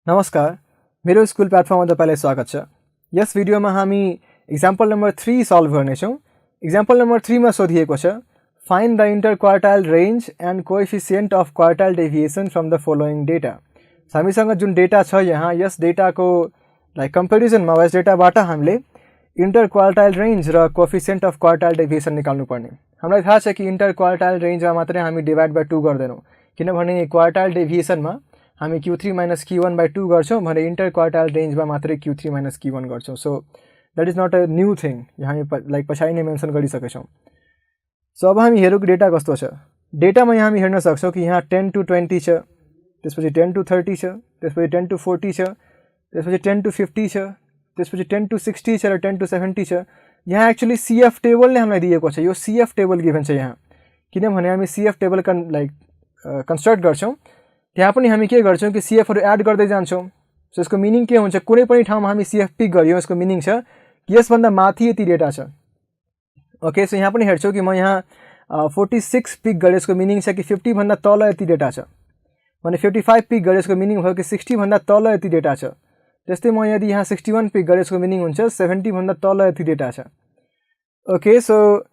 नमस्कार, मेरो स्कुल प्लेटफर्ममा तपाईलाई स्वागत छ। यस भिडियोमा हामी एक्जाम्पल नम्बर 3 सल्भ गर्नेछौँ। एक्जाम्पल नम्बर 3 मा सोधिएको छ find the interquartile range and coefficient of quartile deviation from the following data. हामीसँग जुन डेटा छ यहाँ यस डेटाको कम्पेरिजनमा वा यस डेटाबाट हामीले इन्टरक्वार्टाइल रेन्ज र कोएफिसिएन्ट अफ क्वार्टाइल डेभिएसन निकाल्नु पर्ने। हामीलाई थाहा छ कि इन्टरक्वार्टाइल रेन्जमा मात्रै हामी डिभाइड बाइ 2 गर्दैनौँ, किनभने क्वार्टाइल डेभिएसनमा हामी Q3 - Q1/2 गर्छौँ भने इन्टरक्वार्टाइल रेन्जमा मात्रै Q3 - Q1 गर्छौँ। So that is not a new thing, हामी पछाडि नै मेन्सन गरिसकेछौँ। सो अब हामी हेरौँ कि डेटा कस्तो छ। डेटामा यहाँ हामी हेर्न सक्छौँ कि यहाँ 10 to 20 छ, त्यसपछि 10 to 30 छ, त्यसपछि 10 to 40 छ, त्यसपछि 10 to 50 छ, त्यसपछि 10 to 60 छ र 10 to 70 छ। यहाँ एक्चुअली CF टेबल नै हामीलाई दिएको छ। यो CF टेबल गिभन छ यहाँ, किनभने हामी CF टेबल कन्स्ट्रक्ट गर्छौँ त्यहाँ पनि हामी के गर्छौँ कि CFहरू एड गर्दै जान्छौँ। सो यसको मिनिङ के हुन्छ, कुनै पनि ठाउँमा हामी CF पिक गर्यौँ यसको मिनिङ छ कि यसभन्दा माथि यति डेटा छ। ओके, सो यहाँ पनि हेर्छौँ कि म यहाँ 46 पिक गरेँ, यसको मिनिङ छ कि 50 भन्दा तल यति डेटा छ। भने 55 पिक गरेँ, यसको मिनिङ भयो कि 60 भन्दा तल यति डेटा छ। त्यस्तै म यदि यहाँ 61 पिक गरेँ, यसको मिनिङ हुन्छ 70 भन्दा तल यति डेटा छ। ओके, सो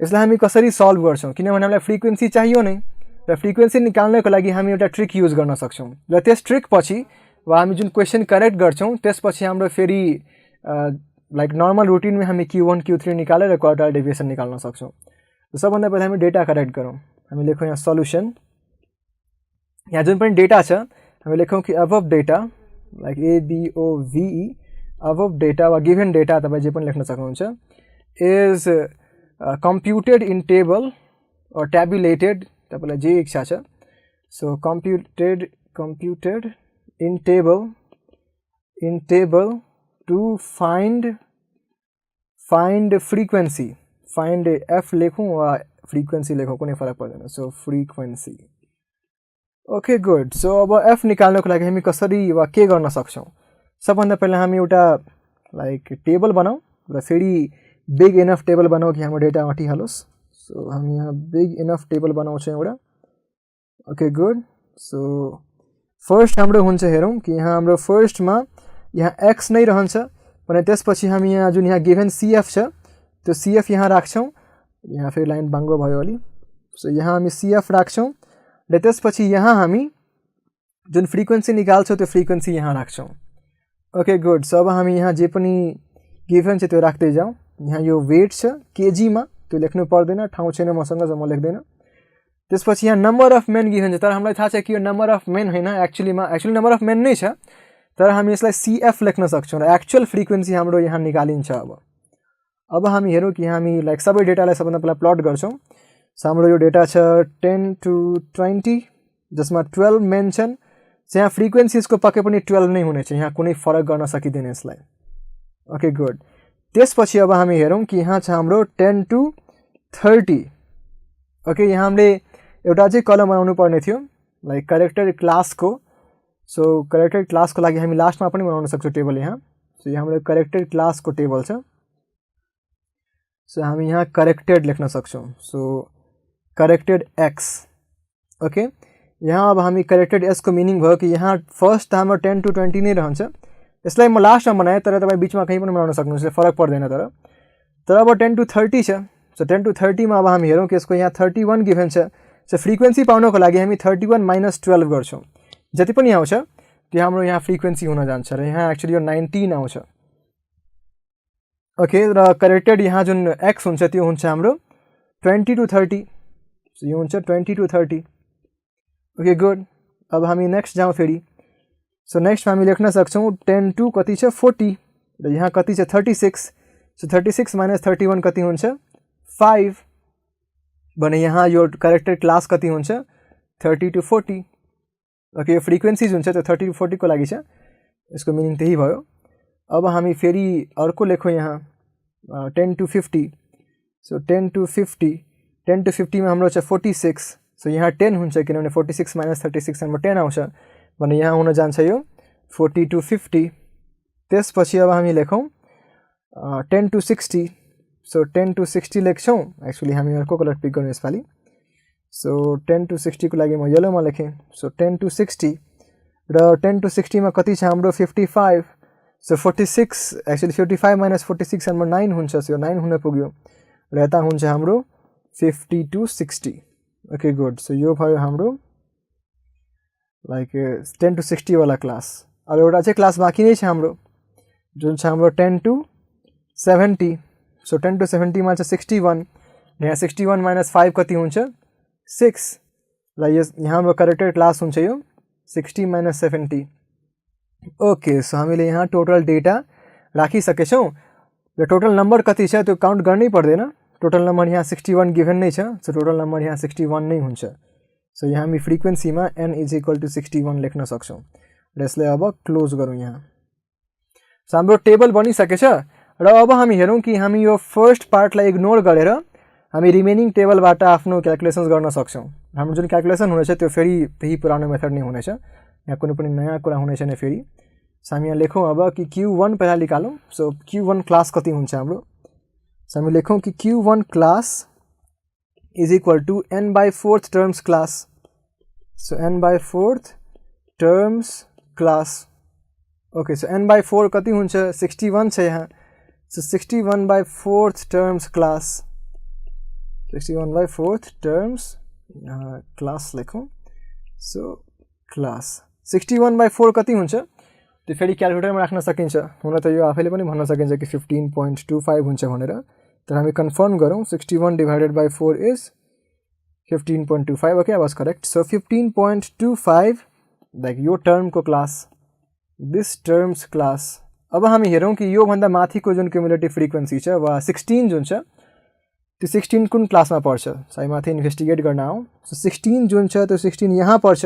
यसलाई हामी कसरी सल्भ गर्छौँ, किनभने हामीलाई फ्रिक्वेन्सी चाहियो नै र फ्रिक्वेन्सी निकाल्नको लागि हामी एउटा ट्रिक युज गर्न सक्छौँ। र त्यस ट्रिक पछि वा हामी जुन क्वेसन करेक्ट गर्छौँ त्यसपछि हाम्रो फेरि नर्मल रुटिनमा हामी Q1 Q3 निकालेर क्वार्टाइल डेभिएसन निकाल्न सक्छौँ। सबभन्दा पहिला हामी डेटा करेक्ट गरौँ। हामी लेखौँ यहाँ सल्युसन। यहाँ जुन पनि डेटा छ हामी लेखौँ कि above data ABOVE above data वा गिभन डेटा तपाईँ जे पनि लेख्न सक्नुहुन्छ is computed in table or tabulated, तपाईलाई जे इच्छा छ। So computed in table to find frequency, find F लेखौँ वा फ्रिक्वेन्सी लेखौँ कुनै फरक पर्दैन। So frequency. Okay good. So अब F निकाल्नको लागि हामी कसरी वा के गर्न सक्छौँ। सबभन्दा पहिला हामी एउटा टेबल बनाऊ र फेरि बिग इनफ टेबल बनाऊ कि हाम्रो डेटा अटिहालोस्। सो हामी यहाँ बिग इनफ टेबल बनाउँछौँ एउटा। Okay good. सो फर्स्ट हाम्रो हुन्छ, हेरौँ कि यहाँ हाम्रो फर्स्टमा यहाँ X नै रहन्छ भने त्यसपछि हामी यहाँ जुन यहाँ गिभन CF छ त्यो CF यहाँ राख्छौँ। यहाँ फेरि लाइन बाङ्गो भयो अलि। सो यहाँ हामी CF राख्छौँ र त्यसपछि यहाँ हामी जुन फ्रिक्वेन्सी निकाल्छौँ त्यो फ्रिक्वेन्सी यहाँ राख्छौँ। Okay good. सो अब हामी यहाँ जे पनि गिभन छ त्यो राख्दै जाउँ। यहाँ यो वेट छ केजीमा, त्यो लेख्नु पर्दैन, ठाउँ छैन मसँग म लेख्दैन। त्यसपछि यहाँ नम्बर अफ मेन गिभन छ, तर हामीलाई थाहा छ कि यो नम्बर अफ मेन होइन, एक्चुअली नम्बर अफ मेन नै छ, तर हामी यसलाई CF लेख्न सक्छौँ र एक्चुअल फ्रिक्वेन्सी हाम्रो यहाँ निकालिन्छ। अब हामी हेरौँ कि हामी सबै डेटालाई सबभन्दा पहिला प्लट गर्छौँ। सो हाम्रो यो डेटा छ 10 to 20 जसमा 12 मेन छन्। यहाँ फ्रिक्वेन्सी यसको पक्कै पनि 12 नै हुनेछ, यहाँ कुनै फरक गर्न सकिँदैन यसलाई। Okay good. त्यसपछि अब हामी हेरौँ कि यहाँ छ हाम्रो 10 to 30। ओके, यहाँ हामीले एउटा चाहिँ कलम बनाउनु पर्ने थियो करेक्टर क्लासको। सो करेक्टर क्लासको लागि हामी लास्टमा पनि बनाउन सक्छौँ टेबल यहाँ। सो यहाँ हाम्रो करेक्टेड क्लासको टेबल छ। सो हामी यहाँ करेक्टेड लेख्न सक्छौँ। So corrected X। ओके, यहाँ अब हामी करेक्टेड S को मिनिङ भयो कि यहाँ फर्स्ट हाम्रो 10 to 20 नै रहन्छ। यसलाई म लास्टमा बनाएँ, तर तपाईँ बिचमा कहीँ पनि बनाउन सक्नुहुन्छ, फरक पर्दैन। तर अब 10 to 30 छ। सो 10 to 30 मा अब हामी हेरौँ कि यसको यहाँ 31 गिभन छ। सो फ्रिक्वेन्सी पाउनको लागि हामी 31 - 12 गर्छौँ। जति पनि आउँछ त्यो हाम्रो यहाँ फ्रिक्वेन्सी हुन जान्छ र यहाँ एक्चुअली यो 19 आउँछ। ओके, र करेक्टेड यहाँ जुन X हुन्छ त्यो हुन्छ हाम्रो 20 to 30। सो यो हुन्छ 20 to 30। Okay good. अब हामी नेक्स्ट जाउँ फेरि। सो नेक्स्ट हामी लेख्न सक्छौँ 10 to कति छ 40 र यहाँ कति छ 36। सो 36 - 31 कति हुन्छ 5 भने यहाँ यो करेक्टेड क्लास कति हुन्छ 30 to 40। ओके, यो फ्रिक्वेन्सीज हुन्छ त्यो 30 to 40 को लागि छ, यसको मिनिङ त्यही भयो। अब हामी फेरि अर्को लेखौँ यहाँ 10 to 50। सो 10 to 50 मा हाम्रो छ 46। सो यहाँ 10 हुन्छ किनभने 46 - 36 हाम्रो 10 आउँछ भने यहाँ हुन जान्छ यो 40 to 50। त्यसपछि अब हामी लेखौँ 10 to 60। सो 10 to 60 लेख्छौँ। एक्चुअली हामी अर्को कलर पिक गर्नु यसपालि। सो 10 to 60 को लागि म येलोमा लेखेँ। सो 10 to 60 र 10 to 60 मा कति छ हाम्रो 55 सो 46 एक्चुअली 55 माइनस 46 हाम्रो 9 हुन्छ सो 9 हुन पुग्यो र यता हुन्छ हाम्रो 50 to 60 ओके गुड सो यो भयो हाम्रो लाइक 10 to 60 वाला क्लास अब एउटा चाहिँ क्लास बाँकी नै छ हाम्रो जुन छ हाम्रो 10 to 70 सो 10 to 70 मा चाहिँ 61 यहाँ 61 माइनस 5 कति हुन्छ 6 ल यहाँ हाम्रो करेक्टेड क्लास हुन्छ यो 60 माइनस 70 ओके सो हामीले यहाँ टोटल डेटा राखिसकेछौँ र टोटल नम्बर कति छ त्यो काउन्ट गर्नै पर्दैन टोटल नम्बर यहाँ 61 गिभन नै छ सो टोटल नम्बर यहाँ 61 नै हुन्छ सो यहाँ हामी फ्रिक्वेन्सीमा n इज इक्वल टु 61 लेख्न सक्छौँ र यसलाई अब क्लोज गरौँ यहाँ सो हाम्रो टेबल बनिसकेछ र अब हामी हेरौँ कि हामी यो फर्स्ट पार्टलाई इग्नोर गरेर हामी रिमेनिङ टेबलबाट आफ्नो क्याल्कुलेसन्स गर्न सक्छौँ हाम्रो जुन क्याल्कुलेसन हुनेछ त्यो फेरि त्यही पुरानो मेथड नै हुनेछ यहाँ कुनै पनि नयाँ कुरा हुने छैन फेरि सो हामी यहाँ लेखौँ अब कि Q1 पहिला निकालौँ सो Q1 क्लास कति हुन्छ हाम्रो सो हामी लेखौँ कि Q1 class is equal to n/4 terms class so n/4 terms class okay so n/4 कति हुन्छ 61 छ यहाँ सो 61/4 टर्म्स क्लास 61/4 टर्म्स यहाँ क्लास लेखौँ सो क्लास 61/4 कति हुन्छ त्यो फेरि क्यालकुलेटरमा राख्न सकिन्छ हुन त यो आफैले पनि भन्न सकिन्छ कि 15.25 हुन्छ भनेर तर हामी कन्फर्म गरौँ 61 divided by 4 is 15.25 okay I was correct so 15.25 like यो टर्मको क्लास दिस टर्म्स क्लास अब हामी हेरौँ कि योभन्दा माथिको जुन क्युमुलेटिभ फ्रिक्वेन्सी छ वा 16 जुन छ त्यो 16 कुन क्लासमा पर्छ सो माथि इन्भेस्टिगेट गर्न आउँ सो 16 जुन छ त्यो 16 यहाँ पर्छ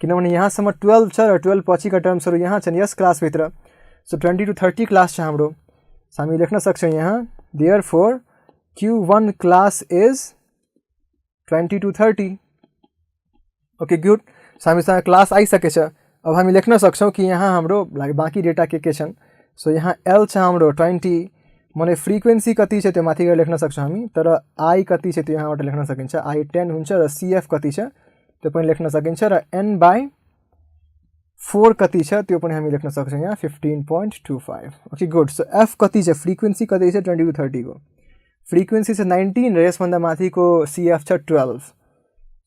किनभने यहाँसम्म 12 छ र 12 पछिका टर्म्सहरू यहाँ छन् यस क्लासभित्र सो 20 to 30 क्लास छ हाम्रो सो हामी लेख्न सक्छौँ यहाँ therefore Q1 class is 20 to 30 okay good so हामीसँग क्लास आइसकेछ अब हामी लेख्न सक्छौँ कि यहाँ हाम्रो बाँकी डेटा के छन् सो यहाँ L छ हाम्रो 20 माने फ्रिक्वेन्सी कति छ त्यो माथि गएर लेख्न सक्छौँ हामी तर I कति छ त्यो यहाँबाट लेख्न सकिन्छ I 10 हुन्छ र CF कति छ त्यो पनि लेख्न सकिन्छ र n/4 कति छ त्यो पनि हामी लेख्न सक्छौँ यहाँ 15.25 ओके गुड सो F कति छ फ्रिक्वेन्सी कति छ 20 to 30 को फ्रिक्वेन्सी छ 19 र यसभन्दा माथिको CF छ 12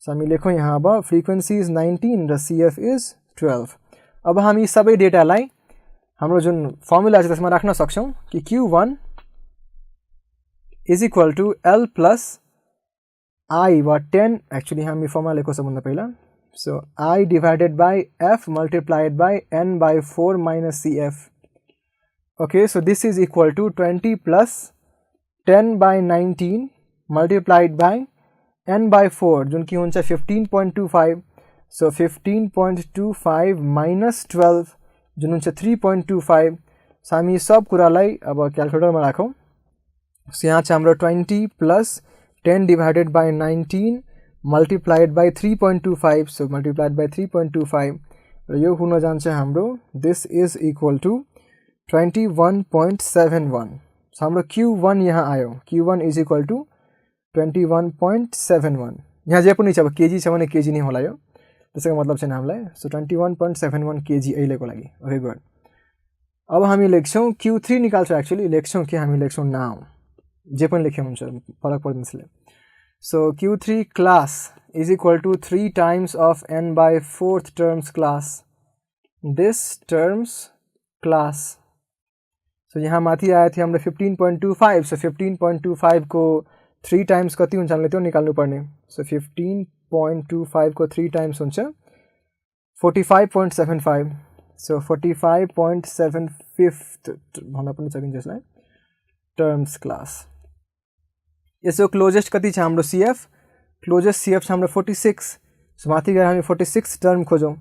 सो हामी लेखौँ यहाँ अब फ्रिक्वेन्सी इज 19 र CF इज 12 अब हामी सबै डेटालाई हाम्रो जुन फर्मुला छ त्यसमा राख्न सक्छौँ कि Q1 is equal to L plus I वा 10 एक्चुअली हामी फर्मुला लेखेको सबभन्दा पहिला so I divided by F multiplied by n/4 minus CF okay so this is equal to 20 plus 10/19 multiplied by n/4 जुन कि हुन्छ 15.25 सो 15.25 माइनस 12 जुन हुन्छ 3.25 सो हामी सब कुरालाई अब क्यालकुलेटरमा राखौँ सो यहाँ चाहिँ हाम्रो 20 plus 10 divided by 19 multiplied by 3.25 so multiplied by 3.25 र यो हुन जान्छ हाम्रो this is equal to 21.71 so हाम्रो Q1 यहाँ आयो Q1 इज इक्वल टु 21.71 यहाँ जे पनि छ अब केजी छ भने केजी नै होला यो त्यसैको मतलब छैन हामीलाई सो 21.71 केजी अहिलेको लागि ओके गुड अब हामी लेख्छौँ Q3 निकाल्छौँ एक्चुअली लेख्छौँ कि हामी लेख्छौँ नाउ जे पनि लेखे हुन्छ फरक पर्दैन त्यसले so Q3 class is equal to 3 times of n/4 terms class this terms class so यहाँ माथि आएको थियो हाम्रो 15.25 सो 15.25 को 3 टाइम्स कति हुन्छ हामीले त्यो निकाल्नु पर्ने सो 15.25 को 3 टाइम्स हुन्छ 45.75 सो 45.75 भन्न पनि सकिन्छ यसलाई टर्म्स क्लास यसो क्लोजेस्ट कति छ हाम्रो CF क्लोजेस्ट CF छ हाम्रो 46 सो माथि गएर हामी 46 टर्म खोजौँ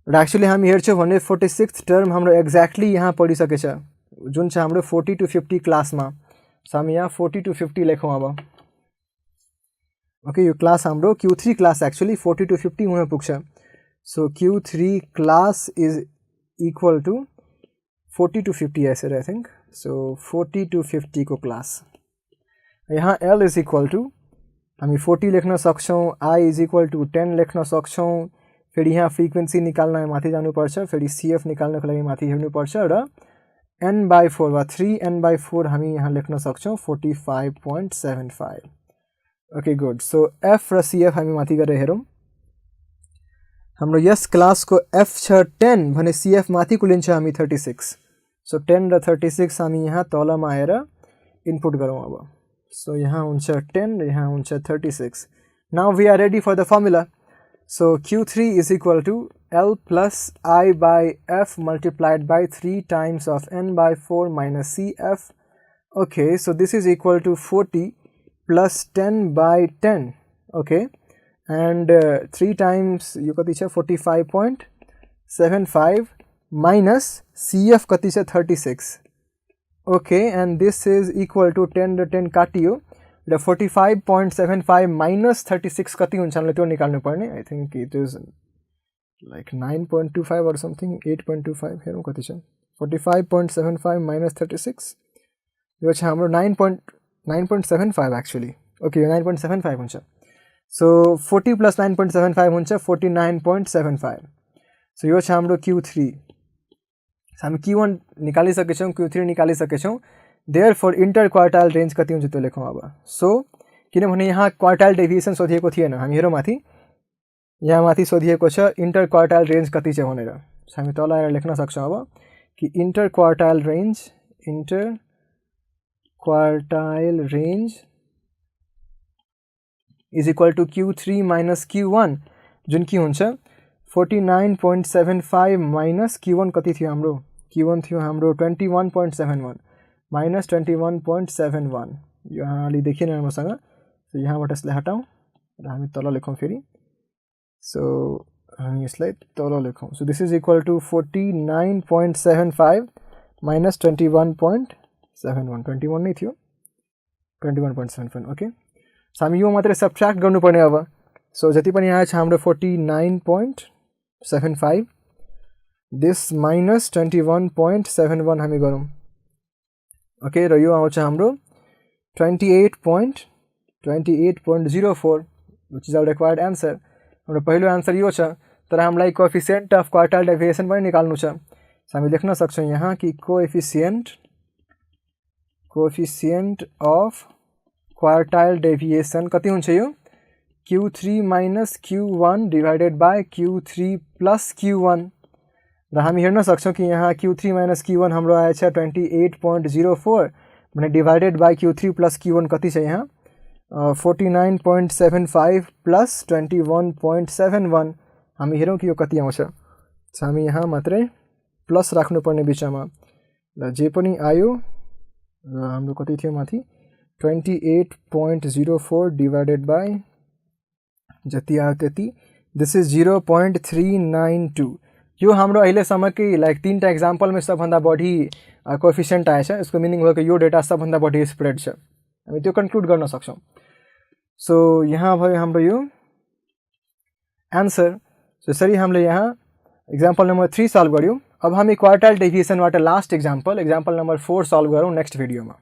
र एक्चुअली हामी हेर्छौँ भने 46 टर्म हाम्रो एक्ज्याक्टली यहाँ पढिसकेछ जुन छ हाम्रो 40 to 50 क्लासमा सो हामी यहाँ 40 to 50 लेखौँ अब ओके यो क्लास हाम्रो Q3 क्लास एक्चुअली 40 to 50 हुन पुग्छ so Q3 class is equal to 40 to 50 यसरी आई थिंक सो 40 to 50 को क्लास यहाँ L इज इक्वल टु हामी 40 लेख्न सक्छौँ I इज इक्वल टु 10 लेख्न सक्छौँ फेरि यहाँ फ्रिक्वेन्सी निकाल्न माथि जानुपर्छ, फेरि CF निकाल्नको लागि माथि हेर्नुपर्छ र n/4 वा 3n/4 हामी यहाँ लेख्न सक्छौँ 45.75। Okay good. सो F र CF हामी माथि गएर हेरौँ। हाम्रो यस क्लासको F छ 10 भने CF माथिको लिन्छ हामी 36। सो 10 र 36 हामी यहाँ तलमा आएर इनपुट गरौँ अब। सो यहाँ हुन्छ 10 र यहाँ हुन्छ 36। Now we are ready for the formula. So Q3 is equal to L plus I by F multiplied by 3 times of n/4 minus CF. Okay, so this is equal to 40 plus 10 by 10. Okay, and 3 times you कति छ 45.75 minus CF कति छ 36. Okay, and this is equal to 10 र 10 काटियो र 45.75 minus 36 कति हुन्छ हामीले त्यो निकाल्नु पर्ने। I think it is like 9.25 or something, 8.25 हेरौँ कति छ 45.75 minus 36 यो छ हाम्रो 9.75 एक्चुअली। ओके, यो 9.75 हुन्छ। सो 40 plus 9.75 हुन्छ 49.75। सो यो छ हाम्रो Q3। हामी Q1 निकालिसकेछौँ, Q3 निकालिसकेछौँ। देयरफोर इंटर क्वार्टाइल रेंज कति हुन्छ त्यो लेखौँ अब। सो किनभने यहाँ क्वार्टाइल डेभिएसन सोधिएको थिएन, हामी हेरौँ माथि, यहाँ माथि सोधिएको छ इंटर क्वार्टाइल रेंज कति छ भनेर। सो हामी तल आएर लेख्न सक्छौँ अब कि interquartile range is equal to Q3 minus Q1 जुन कि हुन्छ 49.75 माइनस Q1 कति थियो हाम्रो, Q1 थियो हाम्रो 21.71 माइनस 21.71। यहाँ अलि देखिएन राम्रोसँग। सो यहाँबाट यसलाई हटाउँ र हामी तल लेखौँ फेरि। सो हामी यसलाई तल लेखौँ। So this is equal to 49.75 minus 21.71। 21 नै थियो, 21.71। ओके, सो हामी यो मात्रै सब्ट्र्याक्ट गर्नुपर्ने अब। सो जति पनि आएछ हाम्रो 49.75 दिस माइनस 21.71 हामी गरौँ। ओके, र यो आउँछ हाम्रो 28.04 which is our required answer. हाम्रो पहिलो आन्सर यो छ, तर हामीलाई कोएफिसिएन्ट अफ क्वार्टाइल डेभिएसन पनि निकाल्नु छ। सो हामी लेख्न सक्छौँ यहाँ कि कोएफिसिएन्ट अफ क्वार्टाइल डेभिएसन कति हुन्छ यो Q3 minus Q1 divided by Q3 plus Q1। र हामी हेर्न सक्छौँ कि यहाँ Q3 माइनस Q1 हाम्रो आएछ 28.04 भने divided by Q3 plus Q1 कति छ यहाँ 49.75 प्लस 21.71। हामी हेरौँ कि यो कति आउँछ। सो हामी यहाँ मात्रै प्लस राख्नुपर्ने बिचमा र जे पनि आयो र हाम्रो कति थियो माथि 28.04 डिवाइडेड बाई जति आयो त्यति, दिस इज 0.392। यो हाम्रो अहिलेसम्मकै लाइक 3टा एक्जाम्पलमा सबभन्दा बढी कोएफिसिएन्ट आएछ। यसको मिनिङ हो कि यो डेटा सबभन्दा बढी स्प्रेड छ, हामी त्यो कन्क्लुड गर्न सक्छौँ। सो यहाँ भयो हाम्रो यो आन्सर। सो यसरी हामीले यहाँ एक्जाम्पल नम्बर 3 सल्भ गऱ्यौँ। अब हामी क्वार्टाइल डेभिएसनबाट लास्ट एक्जाम्पल नम्बर 4 सल्भ गरौँ नेक्स्ट भिडियोमा।